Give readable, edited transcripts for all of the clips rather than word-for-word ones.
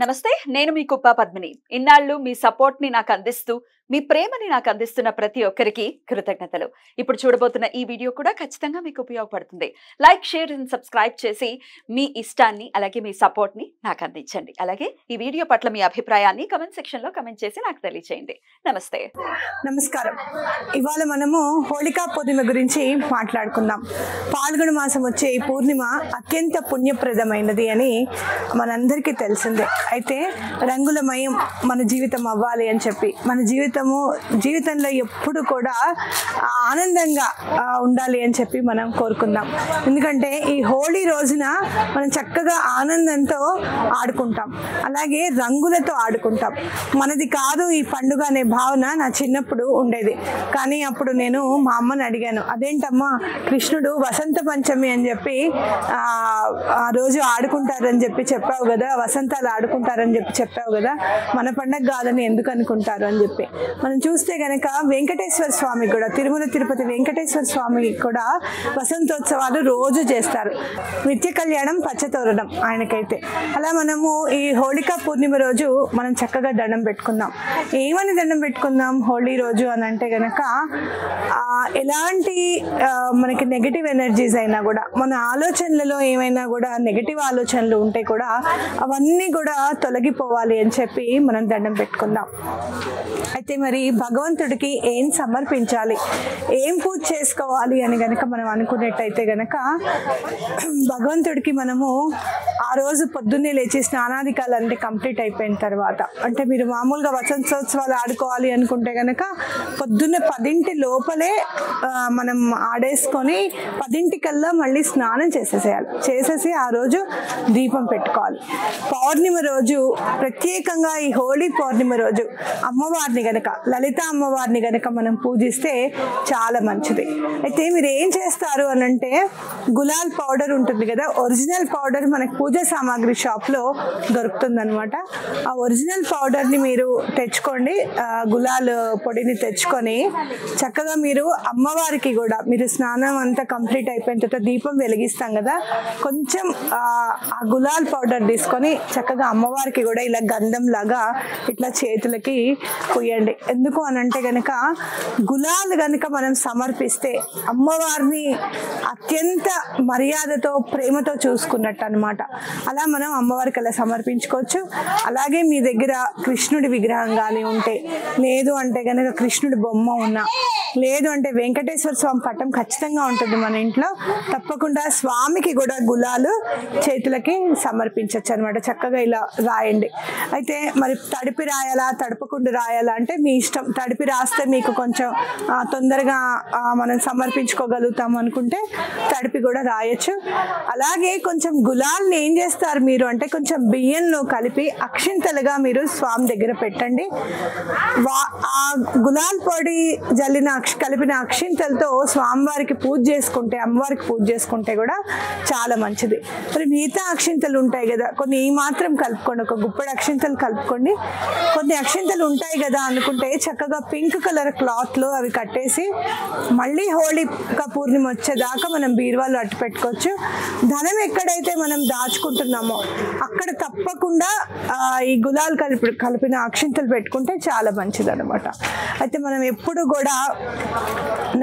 నమస్తే, నేను మీ కుప్ప పద్మిని. ఇన్నాళ్ళు మీ సపోర్ట్ ని నాకు అందిస్తూ, మీ ప్రేమని నాకు అందిస్తున్న ప్రతి ఒక్కరికి కృతజ్ఞతలు. ఇప్పుడు చూడబోతున్న ఈ వీడియో కూడా ఖచ్చితంగా మీకు ఉపయోగపడుతుంది. లైక్, షేర్ అండ్ సబ్స్క్రైబ్ చేసి మీ ఇష్టాన్ని అలాగే మీ సపోర్ట్ ని నాకు అందించండి. అలాగే ఈ వీడియో పట్ల మీ అభిప్రాయాన్ని కమెంట్ సెక్షన్ లో కమెంట్ చేసి నాకు తెలియజేయండి. నమస్తే. నమస్కారం. ఇవాళ మనము హోళికా పూర్ణిమ గురించి మాట్లాడుకుందాం. పాల్గొన మాసం వచ్చే ఈ పూర్ణిమ అత్యంత పుణ్యప్రదమైనది అని మనందరికీ తెలిసిందే. అయితే రంగులమయం మన జీవితం అవ్వాలి అని చెప్పి మన జీవితంలో ఎప్పుడు కూడా ఆనందంగా ఉండాలి అని చెప్పి మనం కోరుకుందాం. ఎందుకంటే ఈ హోళీ రోజున మనం చక్కగా ఆనందంతో ఆడుకుంటాం, అలాగే రంగులతో ఆడుకుంటాం. మనది కాదు ఈ పండుగ అనే భావన నా చిన్నప్పుడు ఉండేది. కానీ అప్పుడు నేను మా అమ్మని అడిగాను, అదేంటమ్మా కృష్ణుడు వసంత పంచమి అని చెప్పి ఆ రోజు ఆడుకుంటారని చెప్పావు కదా, వసంతాలు ఆడుకుంటారని చెప్పావు కదా, మన పండగ కాదని ఎందుకు అనుకుంటారు అని చెప్పి. మనం చూస్తే కనుక వెంకటేశ్వర స్వామి కూడా, తిరుమల తిరుపతి వెంకటేశ్వర స్వామి కూడా వసంతోత్సవాలు రోజు చేస్తారు. నిత్య కళ్యాణం పచ్చతోరణం ఆయనకైతే. అలా మనము ఈ హోళికా పూర్ణిమ రోజు మనం చక్కగా దండం పెట్టుకుందాం. ఏమని దండం పెట్టుకుందాం హోళీ రోజు అని అంటే కనుక, ఎలాంటి మనకి నెగటివ్ ఎనర్జీస్ అయినా కూడా, మన ఆలోచనలలో ఏమైనా కూడా నెగటివ్ ఆలోచనలు ఉంటే కూడా అవన్నీ కూడా తొలగిపోవాలి అని చెప్పి మనం దండం పెట్టుకుందాం. అయితే మరి భగవంతుడికి ఏం సమర్పించాలి, ఏం పూజ చేసుకోవాలి అని కనుక మనం అనుకున్నట్టయితే కనుక, భగవంతుడికి మనము ఆ రోజు పొద్దున్నే లేచి స్నానాధికాలు అంటే కంప్లీట్ అయిపోయిన తర్వాత, అంటే మీరు మామూలుగా వసంతోత్సవాలు ఆడుకోవాలి అనుకుంటే కనుక పొద్దున్న 10 లోపలే మనం ఆడేసుకొని 10 కల్లా మళ్ళీ స్నానం చేసేసి ఆ రోజు దీపం పెట్టుకోవాలి. పౌర్ణిమ రోజు ప్రత్యేకంగా ఈ హోళీ పౌర్ణిమ రోజు అమ్మవారిని గనక, లలిత అమ్మవారిని గనక మనం పూజిస్తే చాలా మంచిది. అయితే మీరు ఏం చేస్తారు అని అంటే, గులాల్ పౌడర్ ఉంటుంది కదా, ఒరిజినల్ పౌడర్ మనకు పూజ సామాగ్రి షాప్లో దొరుకుతుంది అనమాట. ఆ ఒరిజినల్ పౌడర్ని మీరు తెచ్చుకోండి, గులాల్ పొడిని తెచ్చుకొని చక్కగా మీరు అమ్మవారికి కూడా, మీరు స్నానం అంతా కంప్లీట్ అయిపోయిన తర్వాత దీపం వెలిగిస్తాం కదా, కొంచెం ఆ గులాల్ పౌడర్ తీసుకొని చక్కగా అమ్మవారికి కూడా ఇలా గంధం లాగా ఇట్లా చేతులకి పూయండి. ఎందుకు అని అంటే కనుక, గులాల్ కనుక మనం సమర్పిస్తే అమ్మవారిని అత్యంత మర్యాదతో ప్రేమతో చూసుకున్నట్టు అనమాట. అలా మనం అమ్మవారికి అలా సమర్పించుకోవచ్చు. అలాగే మీ దగ్గర కృష్ణుడి విగ్రహం కానీ ఉంటే, లేదు అంటే కనుక కృష్ణుడి బొమ్మ ఉన్నా, లేదు అంటే వెంకటేశ్వర స్వామి పటం ఖచ్చితంగా ఉంటుంది మన ఇంట్లో, తప్పకుండా స్వామికి కూడా గులాలు చేతులకి సమర్పించవచ్చు అనమాట. చక్కగా ఇలా రాయండి. అయితే మరి తడిపి రాయాలా, తడపకుండా రాయాలా అంటే మీ ఇష్టం. తడిపి రాస్తే మీకు కొంచెం తొందరగా మనం సమర్పించుకోగలుగుతాం అనుకుంటే తడిపి కూడా రాయొచ్చు. అలాగే కొంచెం గులాల్ని ఏం చేస్తారు మీరు అంటే, కొంచెం బియ్యంలో కలిపి అక్షింతలుగా మీరు స్వామి దగ్గర పెట్టండి. ఆ గులాల్ పొడి కలిపిన అక్షింతలతో స్వామివారికి పూజ చేసుకుంటే, అమ్మవారికి పూజ చేసుకుంటే కూడా చాలా మంచిది. మరి మిగతా అక్షింతలు ఉంటాయి కదా, కొన్ని ఈ మాత్రం కలుపుకోండి, ఒక గుప్పడి అక్షింతలు కలుపుకోండి. కొన్ని అక్షింతలు ఉంటాయి కదా అనుకుంటే చక్కగా పింక్ కలర్ క్లాత్లో అవి కట్టేసి మళ్ళీ హోళికా పూర్ణిమ వచ్చేదాకా మనం బీరువాలో అట్టు పెట్టుకోవచ్చు. ధనం ఎక్కడైతే మనం దాచుకుంటున్నామో అక్కడ తప్పకుండా ఈ గులాల్ కలిపిన అక్షింతలు పెట్టుకుంటే చాలా మంచిది అనమాట. అయితే మనం ఎప్పుడు కూడా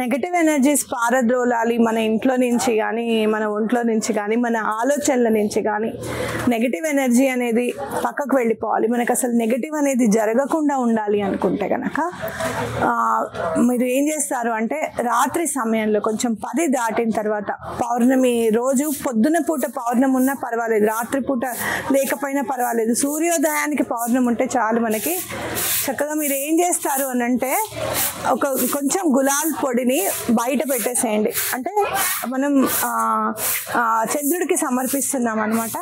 నెగటివ్ ఎనర్జీస్ పారద్రోలాలి మన ఇంట్లో నుంచి కానీ, మన ఒంట్లో నుంచి కానీ, మన ఆలోచనల నుంచి కానీ. నెగటివ్ ఎనర్జీ అనేది పక్కకు వెళ్ళిపోవాలి. మనకు అసలు నెగటివ్ అనేది జరగకుండా ఉండాలి అనుకుంటే కనుక మీరు ఏం చేస్తారు అంటే, రాత్రి సమయంలో కొంచెం 10 దాటిన తర్వాత, పౌర్ణమి రోజు పొద్దున పూట పౌర్ణమి ఉన్నా పర్వాలేదు, రాత్రి పూట లేకపోయినా పర్వాలేదు, సూర్యోదయానికి పౌర్ణమి ఉంటే చాలు మనకి. చక్కగా మీరు ఏం చేస్తారు అని అంటే, కొంచెం గులాల్ పొడిని బయట పెట్టేసేయండి. అంటే మనం చంద్రుడికి సమర్పిస్తున్నాం అనమాట.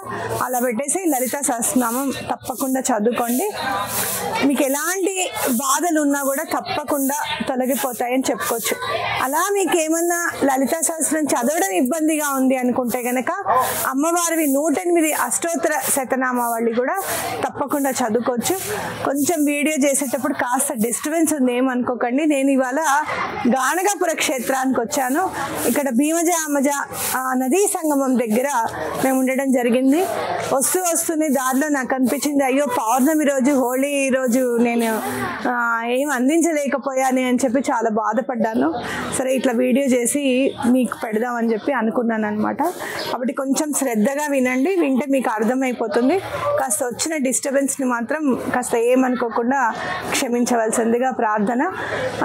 అలా పెట్టేసి లలిత సహస్రనామం తప్పకుండా చదువుకోండి. మీకు ఎలాంటి బాధలు ఉన్నా కూడా తప్పకుండా తొలగిపోతాయని చెప్పుకోవచ్చు. అలా మీకు ఏమన్నా లలిత సహస్రం చదవడం ఇబ్బందిగా ఉంది అనుకుంటే కనుక, అమ్మవారివి 108 అష్టోత్తర శతనామావళి కూడా తప్పకుండా చదువుకోవచ్చు. కొంచెం వీడియో చేసేటప్పుడు కాస్త డిస్టర్బెన్స్ ఉంది, ఏమనుకోకండి. నేను ఇవాళ గానగాపుర క్షేత్రానికి వచ్చాను. ఇక్కడ భీమజామజ నదీ సంగమం దగ్గర మేము ఉండడం జరిగింది. వస్తూనే దారిలో నాకు అనిపించింది, అయ్యో పౌర్ణమి రోజు, హోళీ రోజు నేను ఏం అందించలేకపోయాను అని చెప్పి చాలా బాధపడ్డాను. సరే ఇట్లా వీడియో చేసి మీకు పెడదామని చెప్పి అనుకున్నాను అనమాట. కాబట్టి కొంచెం శ్రద్ధగా వినండి, వింటే మీకు అర్థమైపోతుంది. కాస్త వచ్చిన డిస్టర్బెన్స్ని మాత్రం కాస్త ఏమనుకోకుండా క్షమించవలసిందిగా ప్రార్థన.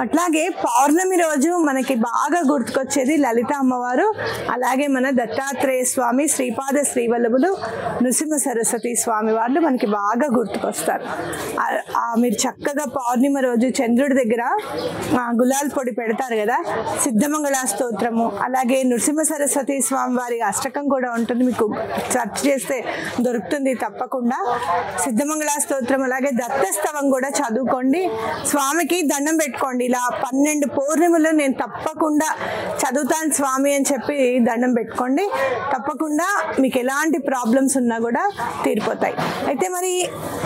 అట్లాగే పౌర్ణమి రోజు మనకి బాగా గుర్తుకొచ్చేది లలిత అమ్మవారు, అలాగే మన దత్తాత్రేయ స్వామి, శ్రీపాద శ్రీవల్లభులు, నృసింహ సరస్వతి స్వామి వాళ్ళు మనకి బాగా గుర్తుకొస్తారు. మీరు చక్కగా పౌర్ణిమ రోజు చంద్రుడి దగ్గర గులాల్ పొడి పెడతారు కదా, సిద్ధమంగళ స్తోత్రము, అలాగే నృసింహ సరస్వతి స్వామి వారి అష్టకం కూడా ఉంటుంది, మీకు సెర్చ్ చేస్తే దొరుకుతుంది తప్పకుండా. సిద్ధమంగళ స్తోత్రం అలాగే దత్తస్తవం కూడా చదువుకోండి. స్వామికి దండం పెట్టుకోండి. ఇలా 12 పౌర్ణిమలు నేను తప్పకుండా చదువుతాను స్వామి అని చెప్పి దండం పెట్టుకోండి. తప్పకుండా మీకు ఎలాంటి ప్రాబ్లమ్స్ ఉన్నా కూడా తీరిపోతాయి. అయితే మరి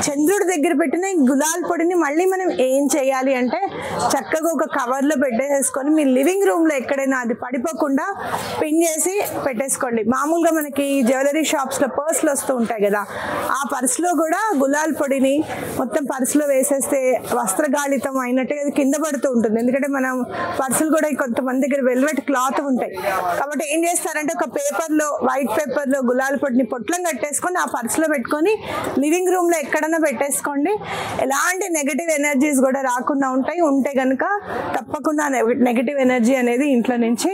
చంద్రుడి దగ్గర పెట్టిన గులాల్ పొడిని మళ్ళీ మనం ఏం చేయాలి అంటే, చక్కగా ఒక కవర్లో పెట్టేసుకొని మీ లివింగ్ రూమ్లో ఎక్కడైనా అది పడిపోకుండా పిన్ చేసి పెట్టేసుకోండి. మామూలుగా మనకి జ్యువెలరీ షాప్స్లో పర్సులు వస్తూ ఉంటాయి కదా, ఆ పర్సులో కూడా గులాల్ పొడిని మొత్తం పర్సులో వేసేస్తే వస్త్రగాళితం అయినట్టుగా అది కింద పడుతూ ఉంటుంది. ఎందుకంటే మనం పర్సులు కూడా కొంతమంది దగ్గర వెల్వెట్ క్లాత్ ఉంటాయి. కాబట్టి ఏం చేస్తారంటే ఒక పేపర్లో, వైట్ పేపర్లో గులాల్ పొడిని పొట్లం కట్టేసుకొని ఆ పర్సులో పెట్టుకొని లివింగ్ రూమ్లో ఎక్కడైనా పెట్టేసుకోండి. ఎలాంటి నెగటివ్ ఎనర్జీస్ కూడా రాకుండా ఉంటాయి. ఉంటే కనుక తప్పకుండా నెగటివ్ ఎనర్జీ అనేది ఇంట్లో నుంచి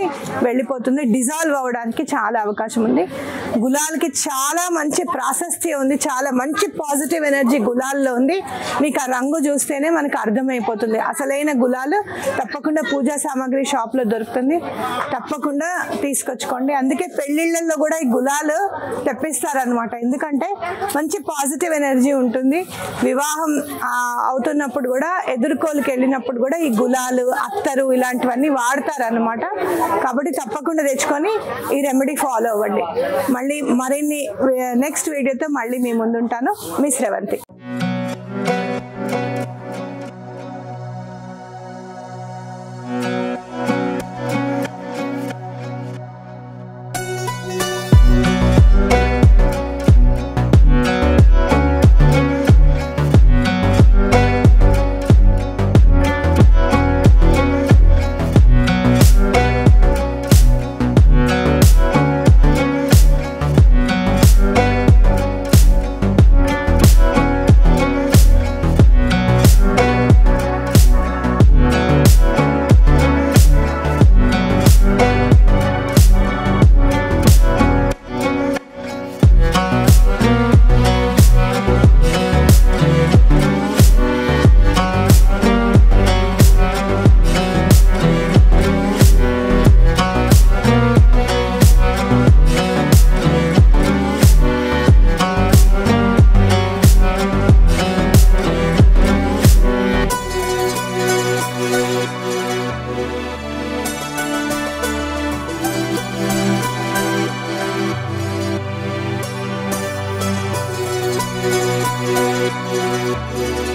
వెళ్ళిపోతుంది, డిజాల్వ్ అవ్వడానికి చాలా అవకాశం ఉంది. గులాల్కి చాలా మంచి ప్రాశస్త్యం ఉంది, చాలా మంచి పాజిటివ్ ఎనర్జీ గులాల్లో ఉంది. మీకు ఆ రంగు చూస్తేనే మనకు అర్థమైపోతుంది. అసలైన గులాలు తప్పకుండా పూజా సామాగ్రి షాప్లో దొరుకుతుంది, తప్పకుండా తీసుకొచ్చుకోండి. అందుకే పెళ్ళిళ్ళల్లో కూడా ఈ గులాలు తెప్పిస్తారనమాట, ఎందుకంటే మంచి పాజిటివ్ ఎనర్జీ ఉంటుంది. వివాహం అవుతున్నప్పుడు కూడా, ఎదుర్కోలుకి వెళ్ళినప్పుడు కూడా ఈ గులాలు, అత్తరు ఇలాంటివన్నీ వాడతారనమాట. కాబట్టి తప్పకుండా తెచ్చుకొని ఈ రెమెడీ ఫాలో అవ్వండి. మళ్ళీ మరిన్ని నెక్స్ట్ వీడియోతో మళ్ళీ మీ ముందుంటాను. మీ శ్రవంతి. Thank you.